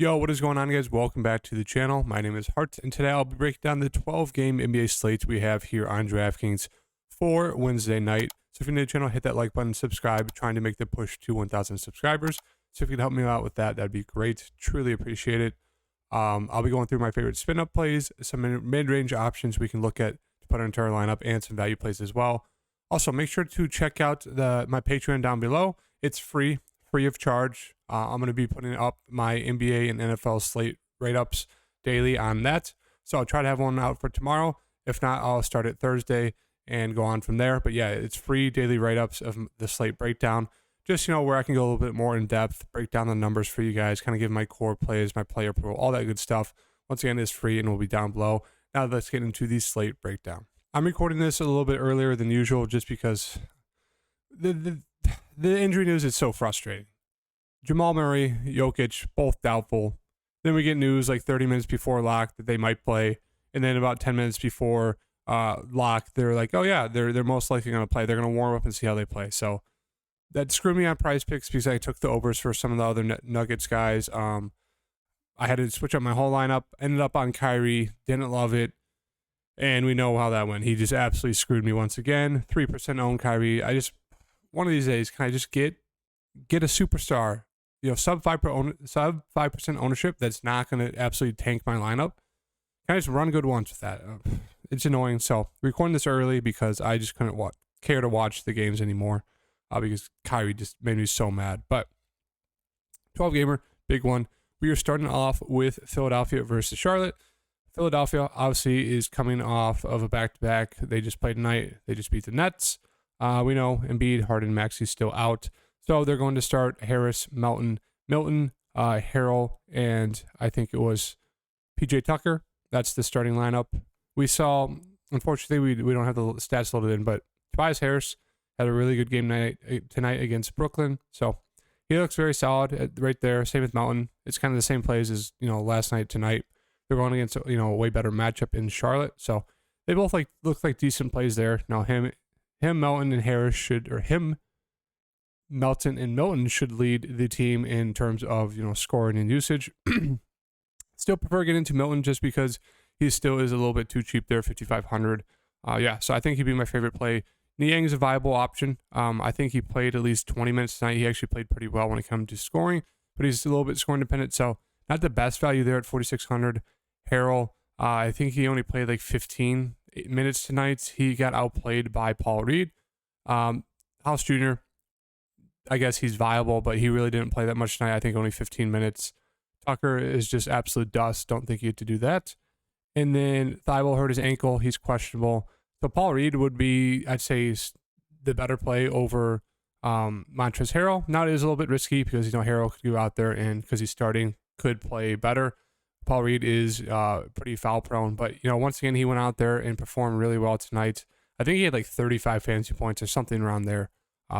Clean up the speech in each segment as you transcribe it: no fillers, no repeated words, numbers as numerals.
Yo, what is going on, guys? Welcome back to the channel. My name is Hart, and today I'll be breaking down the 12-game NBA slates we have here on DraftKings for Wednesday night. So if you're new to the channel, hit that like button, subscribe, trying to make the push to 1,000 subscribers. So if you can help me out with that, that'd be great. Truly appreciate it. I'll be going through my favorite spin-up plays, some mid-range options we can look at to put into our lineup, and some value plays as well. Also, make sure to check out my Patreon down below. It's free of charge. I'm going to be putting up my NBA and NFL slate write-ups daily on that. So I'll try to have one out for tomorrow. If not, I'll start it Thursday and go on from there. But yeah, it's free daily write-ups of the slate breakdown. Just, where I can go a little bit more in depth, break down the numbers for you guys, kind of give my core plays, my player pool, all that good stuff. Once again, it's free and will be down below. Now let's get into the slate breakdown. I'm recording this a little bit earlier than usual just because the injury news is so frustrating. Jamal Murray, Jokic, both doubtful. Then we get news like 30 minutes before lock that they might play, and then about 10 minutes before lock, they're like, "Oh yeah, they're most likely going to play. They're going to warm up and see how they play." So that screwed me on Prize Picks because I took the overs for some of the other Nuggets guys. I had to switch up my whole lineup. Ended up on Kyrie. Didn't love it, and we know how that went. He just absolutely screwed me once again. 3% own Kyrie. One of these days, can I just get a superstar? Sub 5% ownership that's not going to absolutely tank my lineup. Can I just run good ones with that? It's annoying. So recording this early because I just couldn't care to watch the games anymore because Kyrie just made me so mad. But 12 gamer, big one. We are starting off with Philadelphia versus Charlotte. Philadelphia obviously is coming off of a back-to-back. They just played tonight. They just beat the Nets. We know Embiid, Harden, Maxey's still out. So they're going to start Harris, Milton, Harrell, and I think it was PJ Tucker. That's the starting lineup. We saw, unfortunately, we don't have the stats loaded in, but Tobias Harris had a really good game tonight against Brooklyn. So he looks very solid right there. Same with Mountain. It's kind of the same plays as, last night, tonight. They're going against, a way better matchup in Charlotte. So they both look like decent plays there. Now Melton and Harris Melton and Milton should lead the team in terms of, scoring and usage. Still prefer getting into Milton just because he still is a little bit too cheap there, 5,500. So I think he'd be my favorite play. Niang is a viable option. I think he played at least 20 minutes tonight. He actually played pretty well when it comes to scoring, but he's a little bit scoring dependent. So not the best value there at 4,600. Harrell, I think he only played like 15 minutes tonight. He got outplayed by Paul Reed. House Jr., I guess he's viable, but he really didn't play that much tonight. I think only 15 minutes. Tucker is just absolute dust. Don't think he had to do that. And then Thibault hurt his ankle. He's questionable. So Paul Reed would be, I'd say, the better play over Montrezl Harrell. Now it is a little bit risky because, Harrell could go out there and because he's starting, could play better. Paul Reed is pretty foul prone, but, once again, he went out there and performed really well tonight. I think he had like 35 fantasy points or something around there.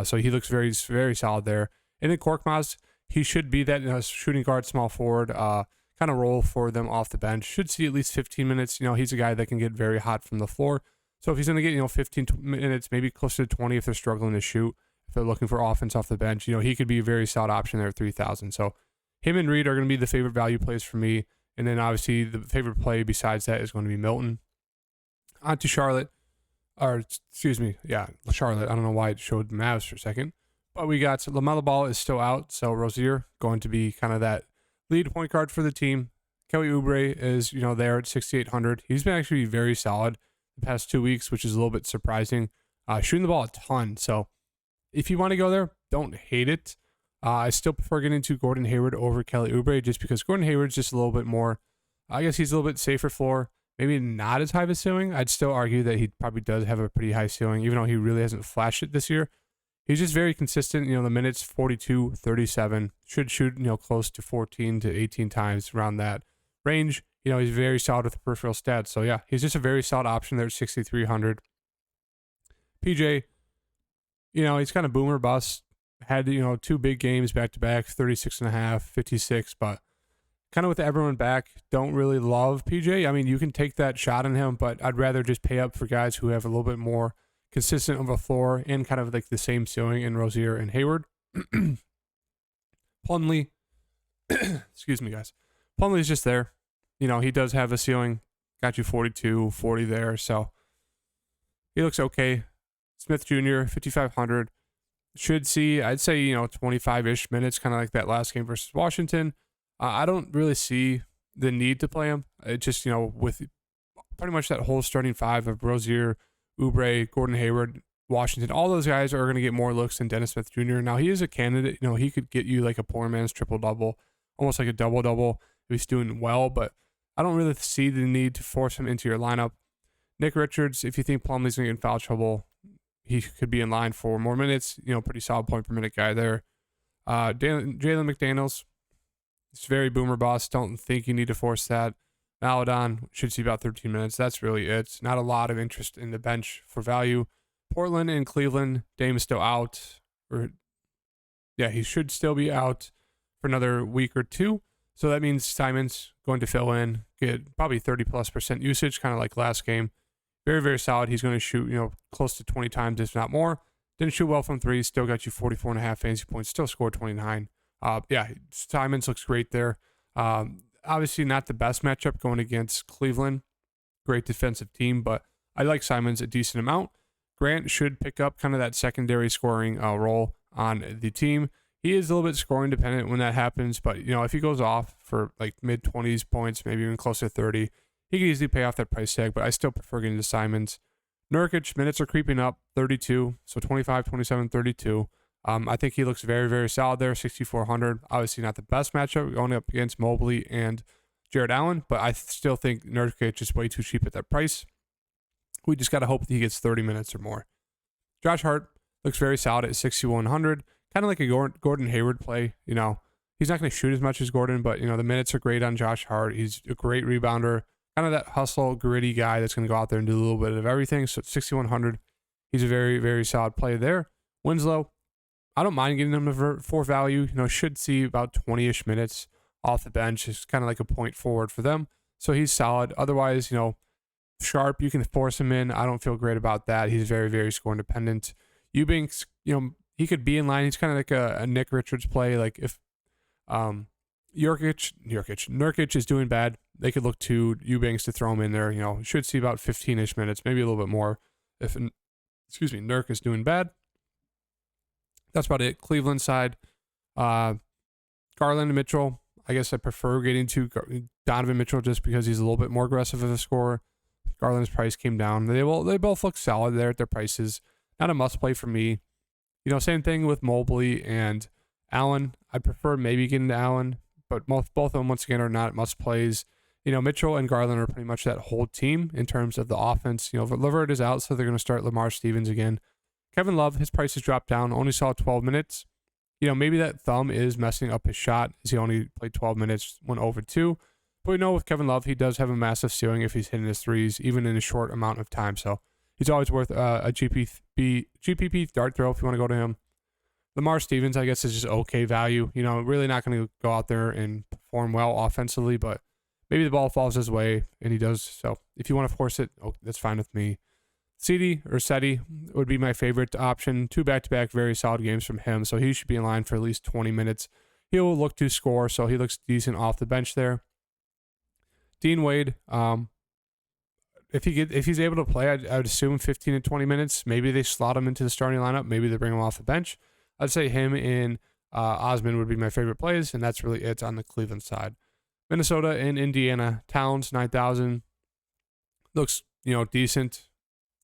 So he looks very, very solid there. And then Korkmaz, he should be that shooting guard, small forward, kind of role for them off the bench. Should see at least 15 minutes. He's a guy that can get very hot from the floor. So if he's going to get, 15 minutes, maybe closer to 20 if they're struggling to shoot, if they're looking for offense off the bench, he could be a very solid option there at 3,000. So him and Reed are going to be the favorite value plays for me. And then obviously the favorite play besides that is going to be Milton. On to Charlotte. Charlotte. I don't know why it showed Mavs for a second. But we got LaMelo Ball is still out, so Rozier going to be kind of that lead point guard for the team. Kelly Oubre is, there at 6,800. He's been actually very solid the past 2 weeks, which is a little bit surprising. Shooting the ball a ton. So if you want to go there, don't hate it. I still prefer getting to Gordon Hayward over Kelly Oubre just because Gordon Hayward's just a little bit more, I guess he's a little bit safer floor. Maybe not as high of a ceiling. I'd still argue that he probably does have a pretty high ceiling, even though he really hasn't flashed it this year. He's just very consistent. The minutes 42, 37, should shoot, close to 14 to 18 times around that range. He's very solid with the peripheral stats. So yeah, he's just a very solid option there at 6,300. PJ, he's kind of boomer bust. Had, 2 big games back to back, 36.5, 56, but kind of with everyone back, don't really love PJ. I mean, you can take that shot on him, but I'd rather just pay up for guys who have a little bit more consistent of a floor and kind of like the same ceiling in Rozier and Hayward. Plumlee, excuse me, guys. Plumlee's just there. He does have a ceiling. Got you 42, 40 there. So he looks okay. Smith Jr., 5,500. Should see, I'd say, 25-ish minutes, kind of like that last game versus Washington. I don't really see the need to play him. It just, with pretty much that whole starting five of Rozier, Oubre, Gordon Hayward, Washington, all those guys are going to get more looks than Dennis Smith Jr. Now, he is a candidate. He could get you like a poor man's triple-double, almost like a double-double if he's doing well, but I don't really see the need to force him into your lineup. Nick Richards, if you think Plumlee's going to get in foul trouble, he could be in line for more minutes. Pretty solid point per minute guy there. Jalen McDaniels, it's very boomer bust. Don't think you need to force that. Maladon should see about 13 minutes. That's really it. Not a lot of interest in the bench for value. Portland and Cleveland, Dame is still out. He should still be out for another week or two. So that means Simon's going to fill in, get probably 30+% usage, kind of like last game. Very, very solid. He's going to shoot, close to 20 times, if not more. Didn't shoot well from three. Still got you 44.5 fantasy points. Still scored 29. Simons looks great there. Obviously not the best matchup going against Cleveland. Great defensive team, but I like Simons a decent amount. Grant should pick up kind of that secondary scoring role on the team. He is a little bit scoring dependent when that happens, but if he goes off for like mid-20s points, maybe even close to 30, he could easily pay off that price tag, but I still prefer getting to Simons. Nurkic, minutes are creeping up, 32, so 25, 27, 32. I think he looks very, very solid there, 6,400. Obviously not the best matchup going up against Mobley and Jared Allen, but I still think Nurkic is way too cheap at that price. We just got to hope that he gets 30 minutes or more. Josh Hart looks very solid at 6,100. Kind of like a Gordon Hayward play. He's not going to shoot as much as Gordon, but, the minutes are great on Josh Hart. He's a great rebounder. Kind of that hustle, gritty guy that's going to go out there and do a little bit of everything. So at 6,100, he's a very, very solid play there. Winslow, I don't mind getting him for value. Should see about 20-ish minutes off the bench. It's kind of like a point forward for them. So he's solid. Otherwise, Sharp, you can force him in. I don't feel great about that. He's very, very score independent. Eubanks, he could be in line. He's kind of like a Nick Richards play. Like if Nurkic is doing bad, they could look to Eubanks to throw him in there. Should see about 15-ish minutes, maybe a little bit more. If Nurk is doing bad. That's about it. Cleveland side, Garland and Mitchell. I guess I prefer getting to Donovan Mitchell just because he's a little bit more aggressive as a scorer. Garland's price came down. They both look solid there at their prices. Not a must play for me. Same thing with Mobley and Allen. I prefer maybe getting to Allen, but both of them once again are not must plays. Mitchell and Garland are pretty much that whole team in terms of the offense. LeVert is out, so they're going to start Lamar Stevens again. Kevin Love, his price has dropped down. Only saw 12 minutes. Maybe that thumb is messing up his shot as he only played 12 minutes, went over 2. But we know with Kevin Love, he does have a massive ceiling if he's hitting his threes, even in a short amount of time. So he's always worth a GPP dart throw if you want to go to him. Lamar Stevens, I guess, is just okay value. Really not going to go out there and perform well offensively, but maybe the ball falls his way, and he does. So if you want to force it, that's fine with me. Seti would be my favorite option. 2 back-to-back very solid games from him, so he should be in line for at least 20 minutes. He'll look to score, so he looks decent off the bench there. Dean Wade, if he's able to play, I would assume 15 to 20 minutes. Maybe they slot him into the starting lineup. Maybe they bring him off the bench. I'd say him and Osman would be my favorite plays, and that's really it on the Cleveland side. Minnesota and Indiana. Towns, 9,000. Looks, decent.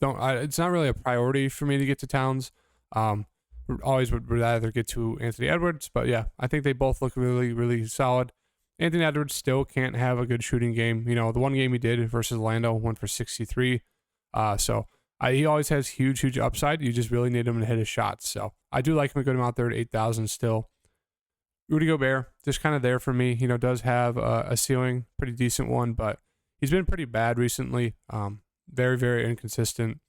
It's not really a priority for me to get to Towns. Always would rather get to Anthony Edwards, but yeah, I think they both look really, really solid. Anthony Edwards still can't have a good shooting game. The one game he did versus Orlando went for 63. He always has huge upside. You just really need him to hit his shots. So I do like him a good amount there at 8,000 still. Rudy Gobert, just kind of there for me. Does have a ceiling, pretty decent one, but he's been pretty bad recently. Very, very inconsistent.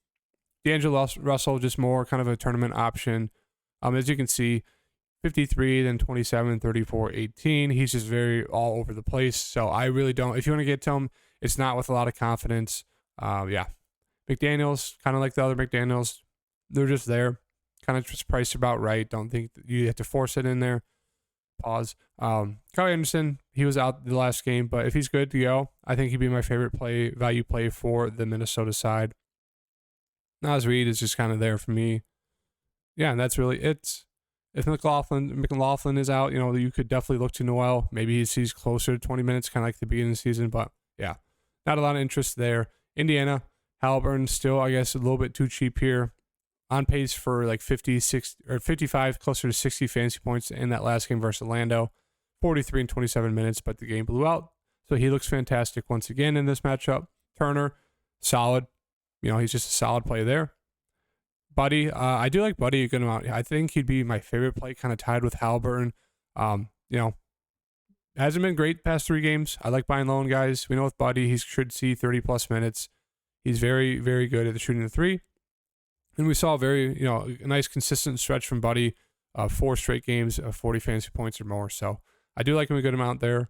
D'Angelo Russell, just more kind of a tournament option. As you can see, 53, then 27, 34, 18. He's just very all over the place. So I really don't. If you want to get to him, it's not with a lot of confidence. McDaniels, kind of like the other McDaniels, they're just there. Kind of just priced about right. Don't think that you have to force it in there. pause. Kyle Anderson, he was out the last game, but if he's good to go, I think he'd be my favorite value play for the Minnesota side. Nas Reed is just kind of there for me. Yeah, and that's really it. If McLaughlin is out, you could definitely look to Noel. Maybe he's closer to 20 minutes, kind of like the beginning of the season, but yeah, not a lot of interest there. Indiana, Halliburton still, I guess, a little bit too cheap here. On pace for like 56 or 55, closer to 60 fantasy points in that last game versus Orlando. 43 and 27 minutes, but the game blew out. So he looks fantastic once again in this matchup. Turner, solid. He's just a solid play there. Buddy, I do like Buddy a good amount. I think he'd be my favorite play, kind of tied with Halliburton. Hasn't been great past 3 games. I like buying low on guys. We know with Buddy, he should see 30 plus minutes. He's very, very good at the shooting the 3. And we saw a nice consistent stretch from Buddy, 4 straight games of 40 fantasy points or more. So I do like him a good amount there.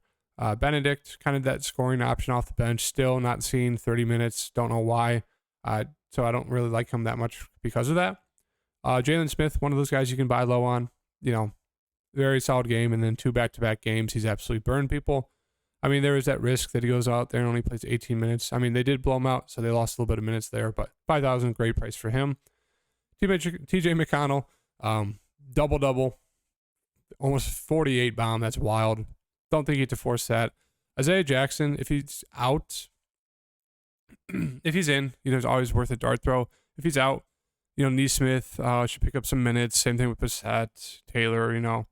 Benedict, kind of that scoring option off the bench, still not seeing 30 minutes. Don't know why. So I don't really like him that much because of that. Jalen Smith, one of those guys you can buy low on. Very solid game, and then 2 back-to-back games, he's absolutely burned people. I mean, there is that risk that he goes out there and only plays 18 minutes. I mean, they did blow him out, so they lost a little bit of minutes there, but 5,000, great price for him. TJ McConnell, double-double, almost 48 bomb. That's wild. Don't think you have to force that. Isaiah Jackson, if he's out, if he's in, it's always worth a dart throw. If he's out, Neesmith should pick up some minutes. Same thing with Bissett, Taylor,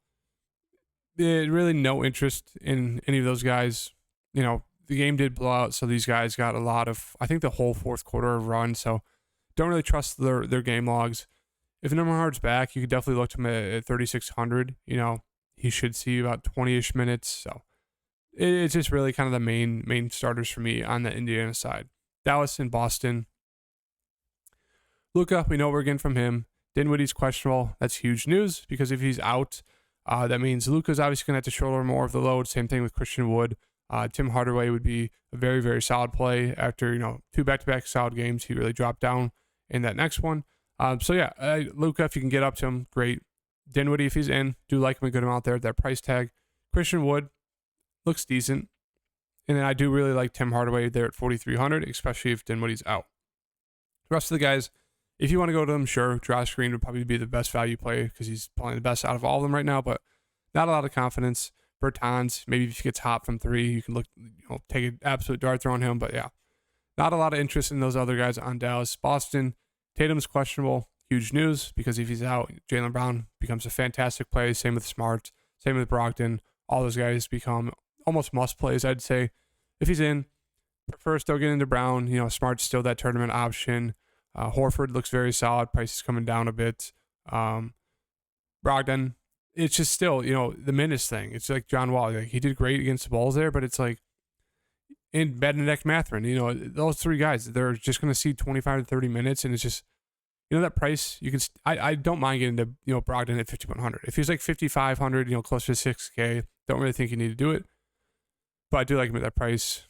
really no interest in any of those guys. The game did blow out, so these guys got a lot of, I think, the whole fourth quarter of run, so don't really trust their game logs. If Nembhard's back, you could definitely look to him at 3,600. He should see about 20-ish minutes, so it's just really kind of the main starters for me on the Indiana side. Dallas and Boston. Luka, we know we're getting from him. Dinwiddie's questionable. That's huge news because if he's out, that means Luka's obviously going to have to shoulder more of the load. Same thing with Christian Wood. Tim Hardaway would be a very, very solid play after, 2 back-to-back solid games. He really dropped down in that next one. Luka, if you can get up to him, great. Dinwiddie, if he's in, do like him a good amount there at that price tag. Christian Wood looks decent. And then I do really like Tim Hardaway there at 4,300, especially if Dinwiddie's out. The rest of the guys, if you want to go to them, sure. Josh Green would probably be the best value play because he's playing the best out of all of them right now, but not a lot of confidence. Bertans, maybe if he gets hot from 3, you can look, take an absolute dart throw on him, but yeah. Not a lot of interest in those other guys on Dallas. Boston, Tatum's questionable. Huge news because if he's out, Jaylen Brown becomes a fantastic play. Same with Smart, same with Brogdon. All those guys become almost must plays, I'd say. If he's in, prefer still getting into Brown. Smart's still that tournament option. Horford looks very solid. Price is coming down a bit. Brogdon, it's just still, the minutes thing. It's like John Wall. Like, he did great against the Bulls there, but it's like, in Benedict Mathurin, those 3 guys, they're just going to see 25 to 30 minutes, and it's just, that price, you can, I don't mind getting to, Brogdon at 5,100. If he's like 5,500, closer to 6K, don't really think you need to do it. But I do like him at that price.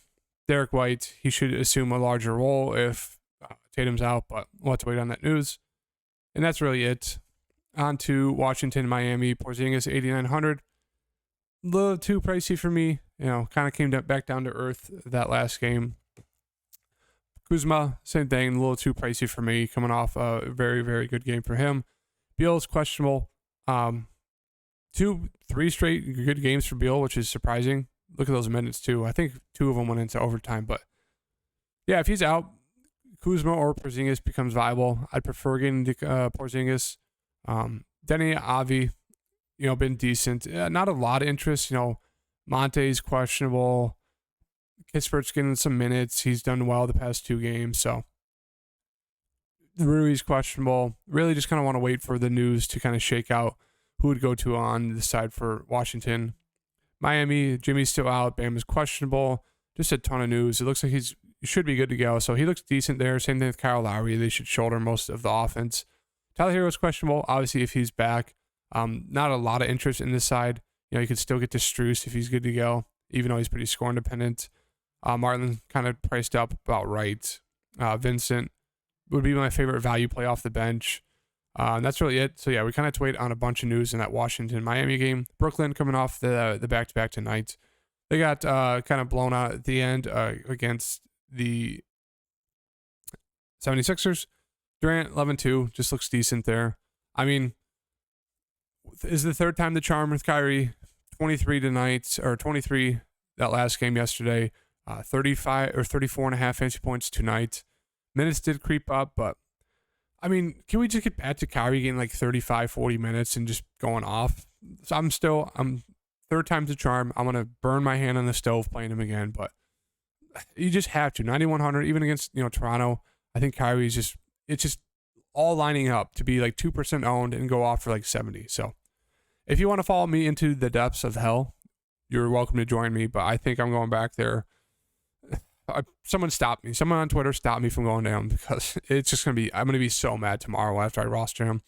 Derek White, he should assume a larger role if Tatum's out, but we'll have to wait on that news. And that's really it. On to Washington, Miami, Porzingis, 8,900. A little too pricey for me. Kind of came back down to earth that last game. Kuzma, same thing, a little too pricey for me, coming off a very, very good game for him. Beal's questionable. 3 straight good games for Beal, which is surprising. Look at those minutes, too. I think 2 of them went into overtime. But, yeah, if he's out, Kuzma or Porzingis becomes viable. I'd prefer getting to Porzingis. Denny, Avi, been decent. Not a lot of interest. Monte's questionable. Kispert's getting some minutes. He's done well the past 2 games. So, Rui's questionable. Really just kind of want to wait for the news to kind of shake out who would go to on the side for Washington. Miami, Jimmy's still out. Bam is questionable. Just a ton of news. It looks like he should be good to go. So he looks decent there. Same thing with Kyle Lowry. They should shoulder most of the offense. Tyler Hero's questionable. Obviously, if he's back, not a lot of interest in this side. You could still get to Strus if he's good to go, even though he's pretty score independent. Martin kind of priced up about right. Vincent would be my favorite value play off the bench. And that's really it. So yeah, we kind of have to wait on a bunch of news in that Washington-Miami game. Brooklyn coming off the back-to-back tonight. They got kind of blown out at the end against the 76ers. Durant 11-2 just looks decent there. I mean, is the third time the charm with Kyrie. 23 tonight, or 23 that last game yesterday. 35 or 34 and a half fantasy points tonight. Minutes did creep up, but I mean, can we just get back to Kyrie getting like 35, 40 minutes and just going off? So I'm third time's the charm. I'm going to burn my hand on the stove playing him again, but you just have to. 9,100, even against, Toronto. I think Kyrie's it's just all lining up to be like 2% owned and go off for like 70. So if you want to follow me into the depths of hell, you're welcome to join me, but I think I'm going back there. Someone stop me. Someone on Twitter stop me from going down, because it's just going to be, I'm going to be so mad tomorrow after I roster him.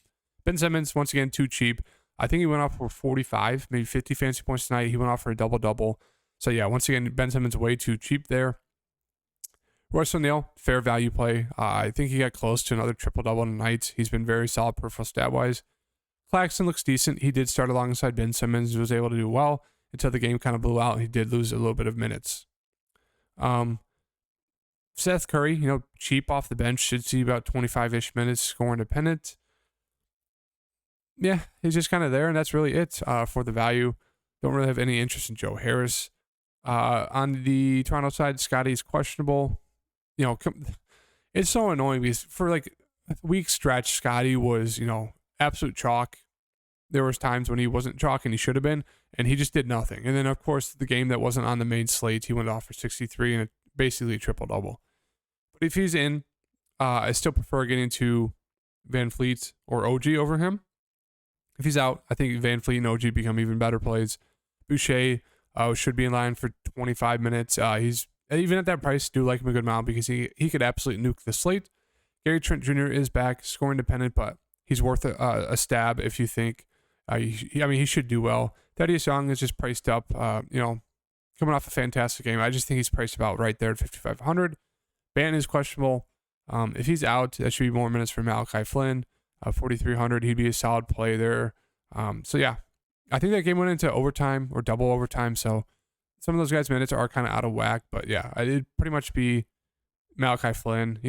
Ben Simmons, once again, too cheap. I think he went off for 45, maybe 50 fantasy points tonight. He went off for a double-double. So yeah, once again, Ben Simmons way too cheap there. Royce O'Neal, fair value play. I think he got close to another triple-double tonight. He's been very solid peripheral stat-wise. Claxton looks decent. He did start alongside Ben Simmons. He was able to do well until the game kind of blew out, and he did lose a little bit of minutes. Seth Curry, cheap off the bench, should see about 25-ish minutes score independent. Yeah, he's just kind of there, and that's really it for the value. Don't really have any interest in Joe Harris. On the Toronto side, Scotty's questionable. It's so annoying because for like a week stretch, Scotty was, absolute chalk. There was times when he wasn't chalk and he should have been, and he just did nothing. And then, of course, the game that wasn't on the main slate, he went off for 63 and basically a triple-double. But if he's in, I still prefer getting to Van Fleet or OG over him. If he's out, I think Van Fleet and OG become even better plays. Boucher should be in line for 25 minutes. He's even at that price, do like him a good amount because he could absolutely nuke the slate. Gary Trent Jr. is back, score independent, but he's worth a stab if you think. He should do well. Thaddeus Young is just priced up. Coming off a fantastic game. I just think he's priced about right there at 5,500. Banton is questionable. If he's out, that should be more minutes for Malachi Flynn. 4,300. He'd be a solid play there. So yeah, I think that game went into overtime or double overtime. So some of those guys' minutes are kind of out of whack. But yeah, it'd pretty much be Malachi Flynn.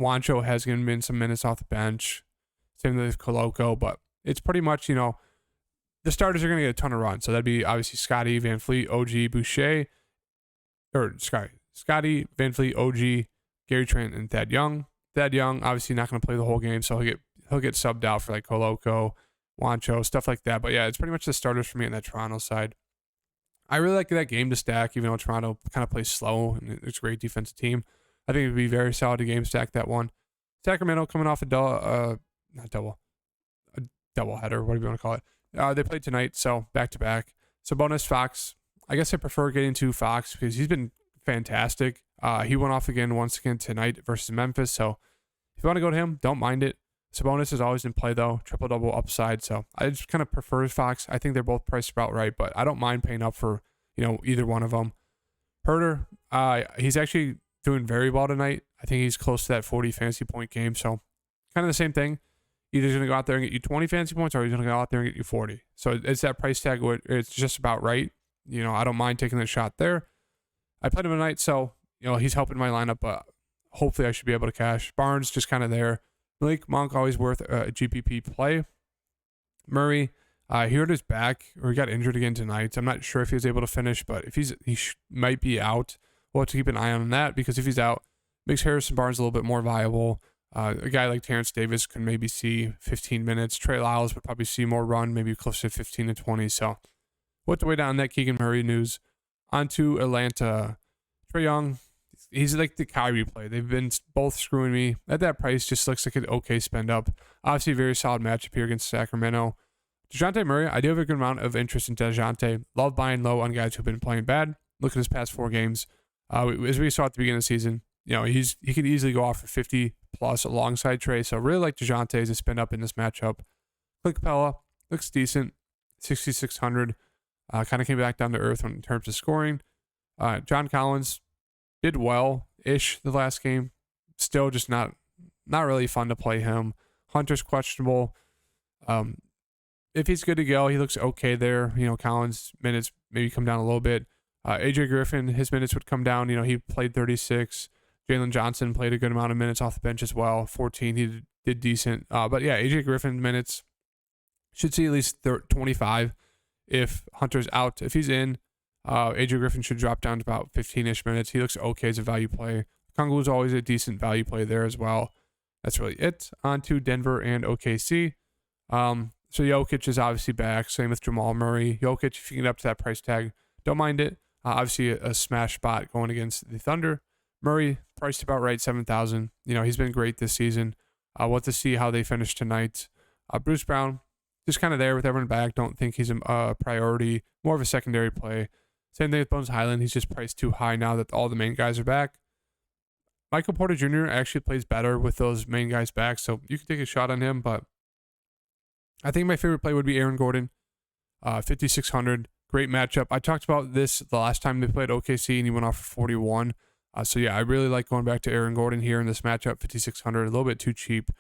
Juancho has given him some minutes off the bench. Same with Coloco, but it's pretty much, the starters are going to get a ton of runs. So that'd be obviously Scotty, Van Fleet, OG, Boucher, or Scotty, Van Fleet, OG, Gary Trent, and Thad Young. Thad Young obviously not going to play the whole game, so he'll get subbed out for like Coloco, Juancho, stuff like that. But yeah, it's pretty much the starters for me on that Toronto side. I really like that game to stack, even though Toronto kind of plays slow and it's a great defensive team. I think it would be very solid to game stack that one. Sacramento coming off a double header, whatever you want to call it. They played tonight, so back-to-back. So bonus Fox. I guess I prefer getting to Fox because he's been fantastic. He went off once again tonight versus Memphis. So if you want to go to him, don't mind it. Sabonis is always in play though, triple-double upside. So I just kind of prefer Fox. I think they're both priced about right, but I don't mind paying up for either one of them. Herter, he's actually doing very well tonight. I think he's close to that 40 fantasy point game. So kind of the same thing. Either he's going to go out there and get you 20 fantasy points or he's going to go out there and get you 40. So it's that price tag where it's just about right. I don't mind taking the shot there. I played him tonight, so he's helping my lineup, but hopefully I should be able to cash. Barnes just kind of there. Malik Monk always worth a GPP play. Murray, he hurt his back or he got injured again tonight. I'm not sure if he was able to finish, but if he might be out, we'll have to keep an eye on that because if he's out, makes Harrison Barnes a little bit more viable. A guy like Terrence Davis could maybe see 15 minutes. Trey Lyles would probably see more run, maybe closer to 15 to 20. So we'll have to wait on that Keegan Murray news. On to Atlanta. Trae Young, he's like the Kyrie play. They've been both screwing me. At that price, just looks like an okay spend up. Obviously, very solid matchup here against Sacramento. DeJounte Murray, I do have a good amount of interest in DeJounte. Love buying low on guys who've been playing bad. Look at his past 4 games. As we saw at the beginning of the season, he could easily go off for 50 plus alongside Trey. So really like DeJounte as a spin up in this matchup. Click Capella looks decent, 6,600. Kind of came back down to earth in terms of scoring. John Collins did well-ish the last game. Still just not really fun to play him. Hunter's questionable. If he's good to go, he looks okay there. Collins' minutes maybe come down a little bit. AJ Griffin, his minutes would come down. He played 36. Jalen Johnson played a good amount of minutes off the bench as well. 14, he did decent. But yeah, AJ Griffin minutes should see at least 25 if Hunter's out. If he's in, AJ Griffin should drop down to about 15-ish minutes. He looks okay as a value play. Kongu's always a decent value play there as well. That's really it. On to Denver and OKC. So Jokic is obviously back. Same with Jamal Murray. Jokic, if you get up to that price tag, don't mind it. Obviously a smash spot going against the Thunder. Murray, priced about right, 7,000. He's been great this season. We'll have to see how they finish tonight. Bruce Brown, just kind of there with everyone back. Don't think he's a priority. More of a secondary play. Same thing with Bones Highland. He's just priced too high now that all the main guys are back. Michael Porter Jr. actually plays better with those main guys back, so you can take a shot on him, but I think my favorite play would be Aaron Gordon, 5,600. Great matchup. I talked about this the last time they played OKC, and he went off for 41. So yeah, I really like going back to Aaron Gordon here in this matchup, 5,600. A little bit too cheap.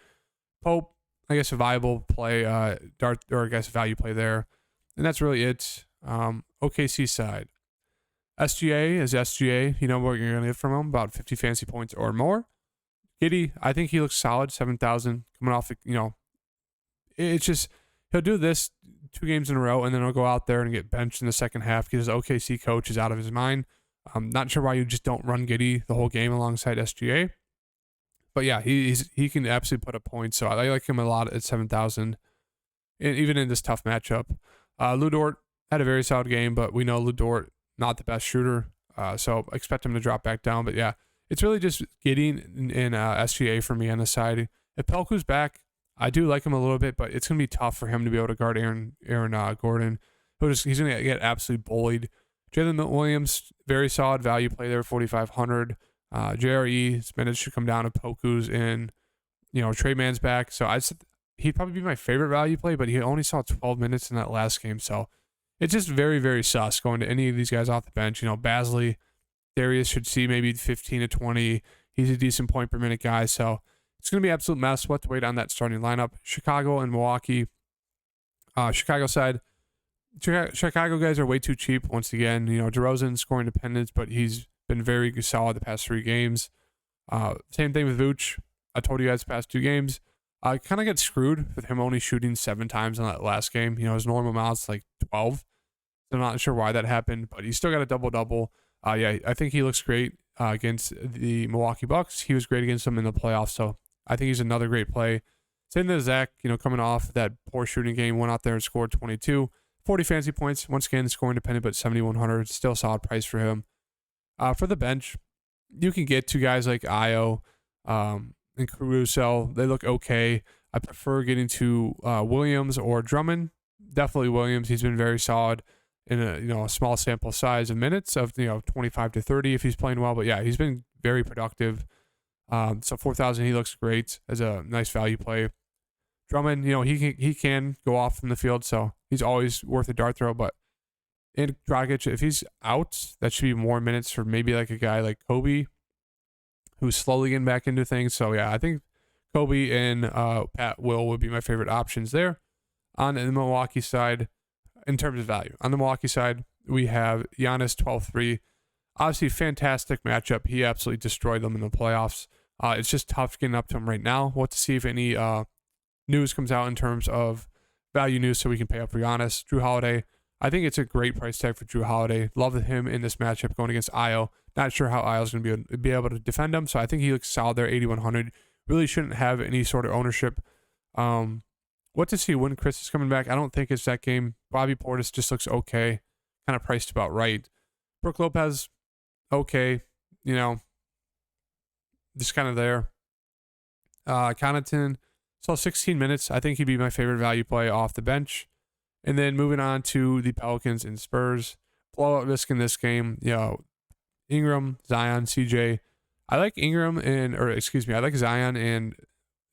Pope, I guess a viable play, a value play there. And that's really it. OKC side. SGA is SGA. You know what you're going to get from him, about 50 fantasy points or more. Giddey, I think he looks solid, 7,000. Coming off, it's just, he'll do this 2 games in a row, and then he'll go out there and get benched in the second half because his OKC coach is out of his mind. I'm not sure why you just don't run Giddey the whole game alongside SGA. But yeah, he can absolutely put up points, so I like him a lot at 7,000, and even in this tough matchup. Lu Dort had a very solid game, but we know Lu Dort, not the best shooter, so expect him to drop back down. But yeah, it's really just Giddey and SGA for me on the side. If Pelku's back, I do like him a little bit, but it's going to be tough for him to be able to guard Aaron Gordon. He's going to get absolutely bullied. Jalen Williams, very solid value play there, 4,500. JRE's minutes should come down to Poku's and, Trey Man's back. So he'd probably be my favorite value play, but he only saw 12 minutes in that last game. So it's just very, very sus going to any of these guys off the bench. Basley, Darius should see maybe 15 to 20. He's a decent point per minute guy. So it's going to be an absolute mess. We'll have to wait on that starting lineup. Chicago and Milwaukee. Chicago side. Chicago guys are way too cheap once again. DeRozan scoring dependence, but he's been very solid the past 3 games. Same thing with Vooch. I told you guys the past 2 games. I kind of get screwed with him only shooting 7 times in that last game. His normal amount's like 12. So I'm not sure why that happened, but he's still got a double-double. Yeah, I think he looks great against the Milwaukee Bucks. He was great against them in the playoffs, so I think he's another great play. Same thing as Zach, coming off that poor shooting game, went out there and scored 22. 40 fantasy points. Once again, scoring dependent, but 7,100. Still a solid price for him. For the bench, you can get 2 guys like Io and Caruso. They look okay. I prefer getting to Williams or Drummond. Definitely Williams. He's been very solid in a small sample size of minutes of 25 to 30 if he's playing well. But yeah, he's been very productive. So 4,000, he looks great as a nice value play. Drummond, he can go off from the field, so he's always worth a dart throw. But in Dragic, if he's out, that should be more minutes for maybe like a guy like Kobe, who's slowly getting back into things. So yeah, I think Kobe and Pat Will would be my favorite options there. On the Milwaukee side, in terms of value, on the Milwaukee side, we have Giannis 12-3. Obviously, fantastic matchup. He absolutely destroyed them in the playoffs. It's just tough getting up to him right now. We'll have to see if any news comes out in terms of value news so we can pay up for Giannis. Drew Holiday, I think it's a great price tag for Drew Holiday. Love him in this matchup going against Io. Not sure how Io's going to be able to defend him, so I think he looks solid there, 8,100. Really shouldn't have any sort of ownership. What to see when Chris is coming back? I don't think it's that game. Bobby Portis just looks okay, kind of priced about right. Brook Lopez, okay, just kind of there. Connaughton, so 16 minutes. I think he'd be my favorite value play off the bench. And then moving on to the Pelicans and Spurs. Blowout risk in this game. Ingram, Zion, CJ. I like I like Zion and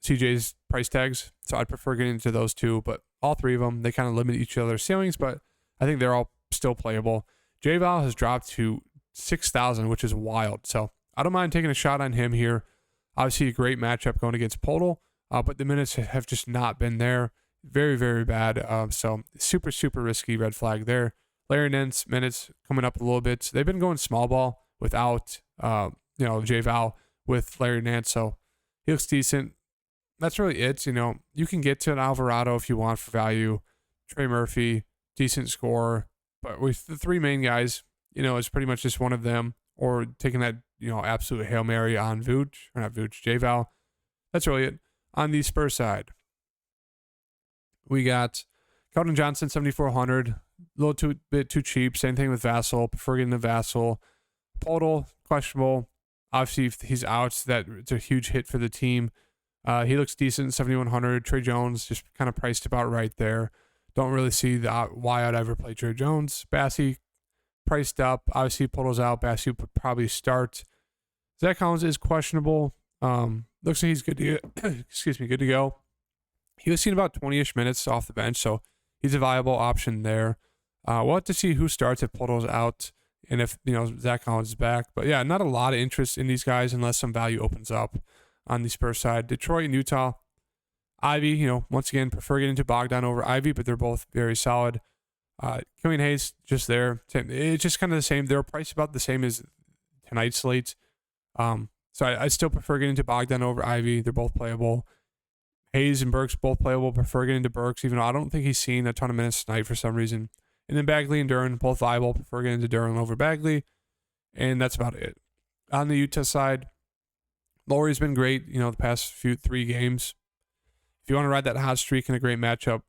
CJ's price tags. So I'd prefer getting into those 2. But all 3 of them, they kind of limit each other's ceilings, but I think they're all still playable. J-Val has dropped to 6,000, which is wild. So I don't mind taking a shot on him here. Obviously, a great matchup going against Podol. but the minutes have just not been there. Very, very bad. So super, super risky red flag there. Larry Nance minutes coming up a little bit. They've been going small ball without, J Val with Larry Nance. So he looks decent. That's really it. You can get to an Alvarado if you want for value. Trey Murphy, decent scorer. But with the three main guys, it's pretty much just one of them or taking that, absolute Hail Mary on Vooch, or not Vooch, J Val. That's really it. On the Spurs side, we got Keldon Johnson, 7,400. A little bit too cheap. Same thing with Vassell. Prefer getting the Vassell. Podol, questionable. Obviously, if he's out, it's a huge hit for the team. He looks decent, 7,100. Trey Jones, just kind of priced about right there. Don't really see why I'd ever play Trey Jones. Bassey, priced up. Obviously, Podol's out. Bassey would probably start. Zach Collins is questionable. Looks like he's good to good to go. He was seen about 20-ish minutes off the bench, so he's a viable option there. We'll have to see who starts if Podol's out and if Zach Collins is back. But yeah, not a lot of interest in these guys unless some value opens up on the Spurs side. Detroit and Utah. Ivy, once again, prefer getting to Bogdan over Ivy, but they're both very solid. Killian Hayes, just there. It's just kind of the same. They're priced about the same as tonight's slate. So I still prefer getting to Bogdan over Ivy. They're both playable. Hayes and Burks both playable. Prefer getting to Burks, even though I don't think he's seen a ton of minutes tonight for some reason. And then Bagley and Duran, both viable. Prefer getting to Duran over Bagley. And that's about it. On the Utah side, Laurie's been great, the past 3 games. If you want to ride that hot streak in a great matchup,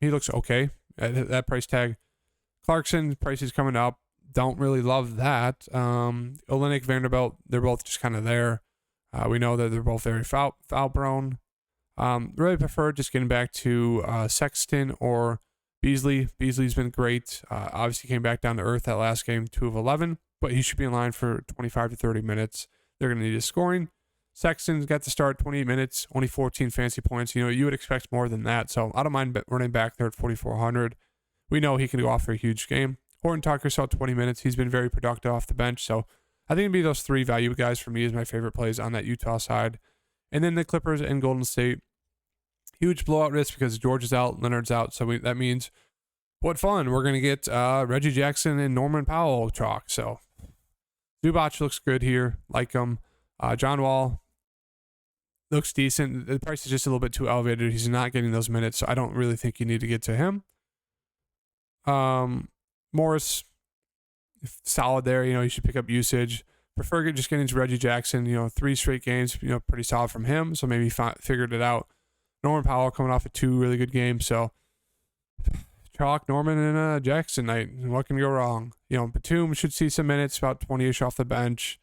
he looks okay at that price tag. Clarkson, price is coming up. Don't really love that. Olynyk, Vanderbilt, they're both just kind of there. We know that they're both very foul prone. Really prefer just getting back to Sexton or Beasley. Beasley's been great. Obviously came back down to earth that last game, 2 of 11, but he should be in line for 25 to 30 minutes. They're going to need his scoring. Sexton's got to start 28 minutes, only 14 fantasy points. You would expect more than that. So I don't mind running back there at 4,400. We know he can go off for a huge game. Horton Tucker saw 20 minutes. He's been very productive off the bench. So I think it'd be those 3 value guys for me as my favorite plays on that Utah side. And then the Clippers and Golden State. Huge blowout risk because George is out, Leonard's out. So that means, what fun. We're going to get Reggie Jackson and Norman Powell chalk. So Zubac looks good here. Like him. John Wall looks decent. The price is just a little bit too elevated. He's not getting those minutes, so I don't really think you need to get to him. Morris, solid there. You should pick up usage. Prefer just getting to Reggie Jackson. 3 straight games, pretty solid from him. So maybe figured it out. Norman Powell coming off of 2 really good games. So chalk Norman and Jackson night. What can go wrong? Batum should see some minutes, about 20-ish off the bench.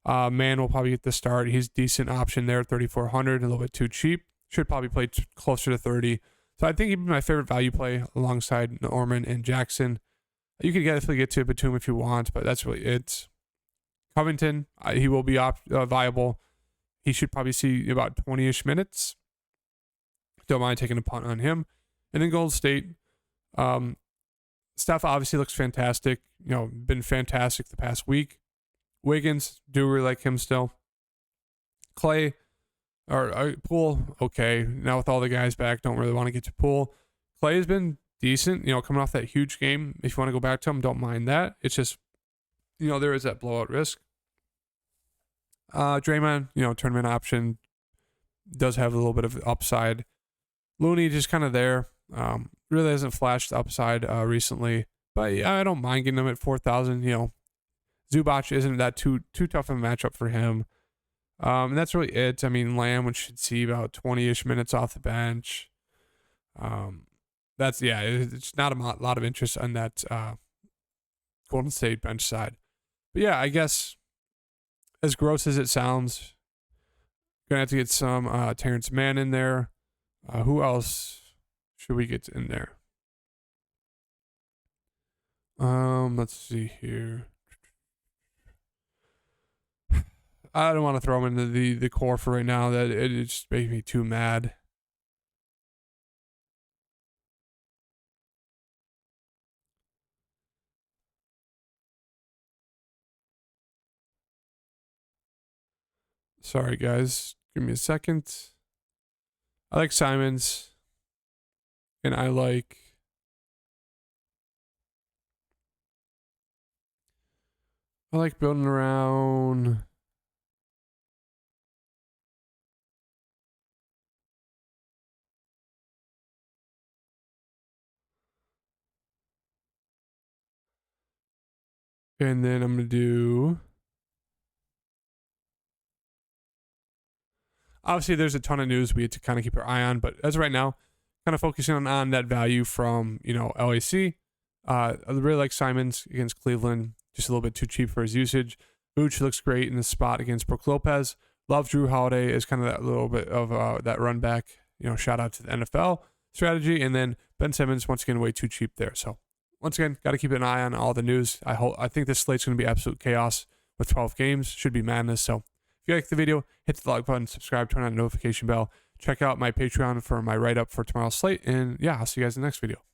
Man will probably get the start. He's a decent option there, 3,400, a little bit too cheap. Should probably play closer to 30. So I think he'd be my favorite value play alongside Norman and Jackson. You could definitely get to Batum if you want, but that's really it. Covington, he will be viable. He should probably see about 20-ish minutes. Don't mind taking a punt on him. And then Golden State. Steph obviously looks fantastic. Been fantastic the past week. Wiggins, do really like him still. Clay, or Poole, okay. Now with all the guys back, don't really want to get to Poole. Clay has been decent, coming off that huge game. If you want to go back to him, don't mind that. It's just, there is that blowout risk. Draymond, tournament option, does have a little bit of upside. Looney just kind of there. Really hasn't flashed upside recently, but yeah, I don't mind getting him at 4,000. Zubac isn't that too tough of a matchup for him. And that's really it. I mean, Lamb should see about 20-ish minutes off the bench. It's not a lot of interest on that Golden State bench side. But yeah, I guess as gross as it sounds, gonna have to get some Terrence Mann in there. Who else should we get in there? Let's see here. I don't want to throw him into the core for right now. That it just makes me too mad. Sorry, guys. Give me a second. I like Simons, and I like building around and then I'm going to do, obviously there's a ton of news we have to kind of keep our eye on, but as of right now, kind of focusing on that value from, LAC. I really like Simons against Cleveland, just a little bit too cheap for his usage. Vooch looks great in the spot against Brook Lopez. Love Drew Holiday is kind of that little bit of that run back, shout out to the NFL strategy. And then Ben Simmons, once again, way too cheap there. So once again, got to keep an eye on all the news. I think this slate's going to be absolute chaos with 12 games. Should be madness. So if you like the video, hit the like button, subscribe, turn on the notification bell. Check out my Patreon for my write-up for tomorrow's slate. And yeah, I'll see you guys in the next video.